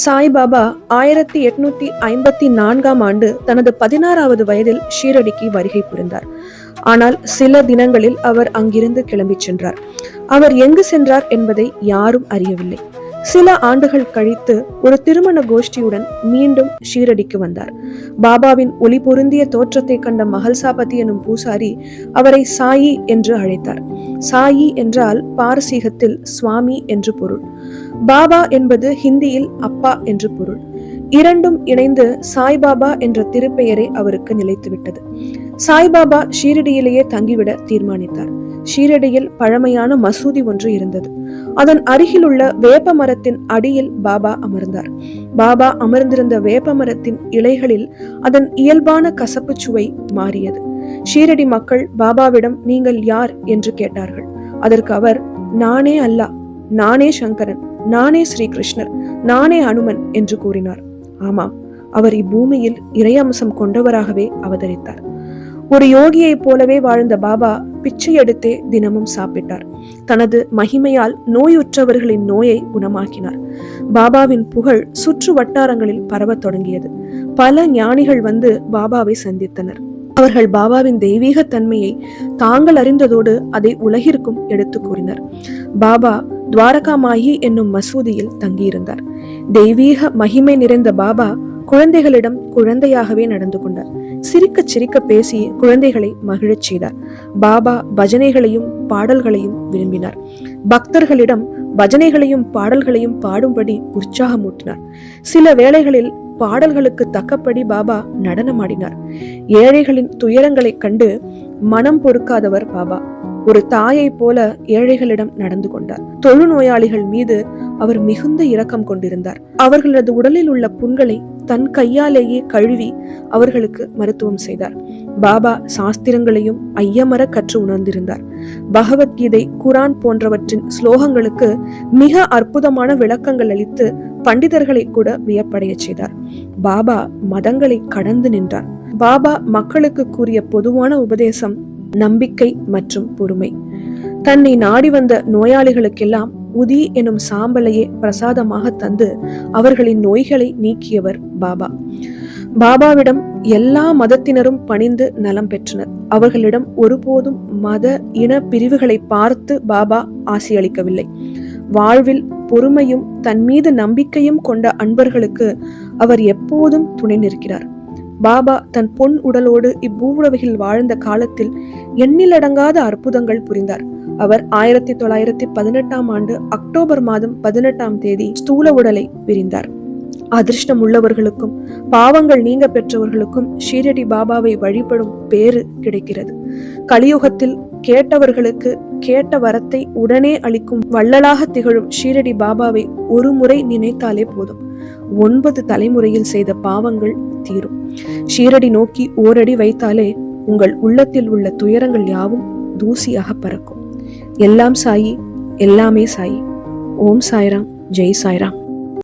சாய்பாபா 1854 தனது 16வது வயதில் ஷீரடிக்கு வருகை புரிந்தார். ஆனால் சில தினங்களில் அவர் அங்கிருந்து கிளம்பிச் சென்றார். அவர் எங்கு சென்றார் என்பதை யாரும் அறியவில்லை. சில ஆண்டுகள் கழித்து ஒரு திருமண கோஷ்டியுடன் மீண்டும் ஷீரடிக்கு வந்தார். பாபாவின் ஒளி பொருந்திய தோற்றத்தை கண்ட மகள்சாபதி எனும் பூசாரி அவரை சாயி என்று அழைத்தார். சாயி என்றால் பாரசீகத்தில் சுவாமி என்று பொருள். பாபா என்பது ஹிந்தியில் அப்பா என்று பொருள். இரண்டும் இணைந்து சாய்பாபா என்ற திருப்பெயரை அவருக்கு நிலைத்துவிட்டது. சாய்பாபா ஷீரடியிலேயே தங்கிவிட தீர்மானித்தார். ஷீரடியில் பழமையான மசூதி ஒன்று இருந்தது. அதன் அருகிலுள்ள வேப்ப மரத்தின் அடியில் பாபா அமர்ந்தார். பாபா அமர்ந்திருந்த வேப்ப மரத்தின் இலைகளில் அதன் இயல்பான கசப்பு சுவை மாறியது. ஷீரடி மக்கள் பாபாவிடம் நீங்கள் யார் என்று கேட்டார்கள். அதற்கு அவர், நானே அல்லாஹ், நானே சங்கரன், நானே ஸ்ரீகிருஷ்ணர், நானே அனுமன் என்று கூறினார். ஆமாம், அவர் இப்பூமியில் இறையம்சம் கொண்டவராகவே அவதரித்தார். ஒரு யோகியைப் போலவே வாழ்ந்த பாபா பிச்சை எடுத்தே தினமும் சாப்பிட்டார். தனது மகிமையால் நோயுற்றவர்களின் நோயை குணமாக்கினார். பாபாவின் புகழ் சுற்று வட்டாரங்களில் பரவத் தொடங்கியது. பல ஞானிகள் வந்து பாபாவை சந்தித்தனர். அவர்கள் பாபாவின் தெய்வீக தன்மையை தாங்கள் அறிந்ததோடு அதை உலகிற்கும் எடுத்து கூறினர். பாபா துவாரகாமாயி என்னும் மசூதியில் தங்கியிருந்தார். தெய்வீக மகிமை நிறைந்த பாபா குழந்தைகளிடம் குழந்தையாகவே நடந்து கொண்டார். சிரிக்க சிரிக்க பேசி குழந்தைகளை மகிழச் செய்தார். பாபா பஜனைகளையும் பாடல்களையும் விரும்பினார். பக்தர்களிடம் பஜனைகளையும் பாடல்களையும் பாடும்படி உற்சாகமூட்டினார். சில வேளைகளில் பாடல்களுக்கு தக்கபடி பாபா நடனமாடினார். ஏழைகளின் துயரங்களைக் கண்டு மனம் பொறுக்காதவர் பாபா. ஒரு தாயை போல ஏழைகளிடம் நடந்து கொண்டார். தொழுநோயாளிகள் மீது அவர் மிகுந்த இரக்கம் கொண்டிருந்தார். அவர்களது உடலில் உள்ள புண்களை தன் கையாலேயே கழுவி அவர்களுக்கு மருத்துவம் செய்தார். பாபா சாஸ்திரங்களையும் ஐயமர கற்று உணர்ந்திருந்தார். பகவத்கீதை, குரான் போன்றவற்றின் ஸ்லோகங்களுக்கு மிக அற்புதமான விளக்கங்கள் அளித்து பண்டிதர்களை கூட வியப்படைய செய்தார். பாபா மதங்களை கடந்து நின்றார். பாபா மக்களுக்கு கூறிய பொதுவான உபதேசம் நம்பிக்கை மற்றும் பொறுமை. தன்னை நாடி வந்த நோயாளிகளுக்கெல்லாம் உதி எனும் சாம்பலையே பிரசாதமாக தந்து அவர்களின் நோய்களை நீக்கியவர் பாபா. பாபாவிடம் எல்லா மதத்தினரும் பணிந்து நலம் பெற்றனர். அவர்களிடம் ஒருபோதும் மத இன பிரிவுகளை பார்த்து பாபா ஆசியளிக்கவில்லை. வாழ்வில் பொறுமையும் தன் மீது நம்பிக்கையும் கொண்ட அன்பர்களுக்கு அவர் எப்போதும் துணை நிற்கிறார். பாபா தன் பொன் உடலோடு இப்பூவுலகில் வாழ்ந்த காலத்தில் எண்ணிலடங்காத அற்புதங்கள் புரிந்தார். அவர் 1918 அக்டோபர் மாதம் 18 ஸ்தூல உடலை பிரிந்தார். அதிர்ஷ்டம் உள்ளவர்களுக்கும் பாவங்கள் நீங்க பெற்றவர்களுக்கும் ஷீரடி பாபாவை வழிபடும் பேறு கிடைக்கிறது. கலியுகத்தில் கேட்டவர்களுக்கு கேட்ட வரத்தை உடனே அளிக்கும் வள்ளலாக திகழும் ஷீரடி பாபாவை ஒரு முறை நினைத்தாலே போதும். 9 தலைமுறையில் செய்த பாவங்கள் தீரும். ஷீரடி நோக்கி ஓரடி வைத்தாலே உங்கள் உள்ளத்தில் உள்ள துயரங்கள் யாவும் தூசியாக பறக்கும். எல்லாம் சாயி, எல்லாமே சாயி. ஓம் சாய்ராம், ஜெய் சாய்ராம்.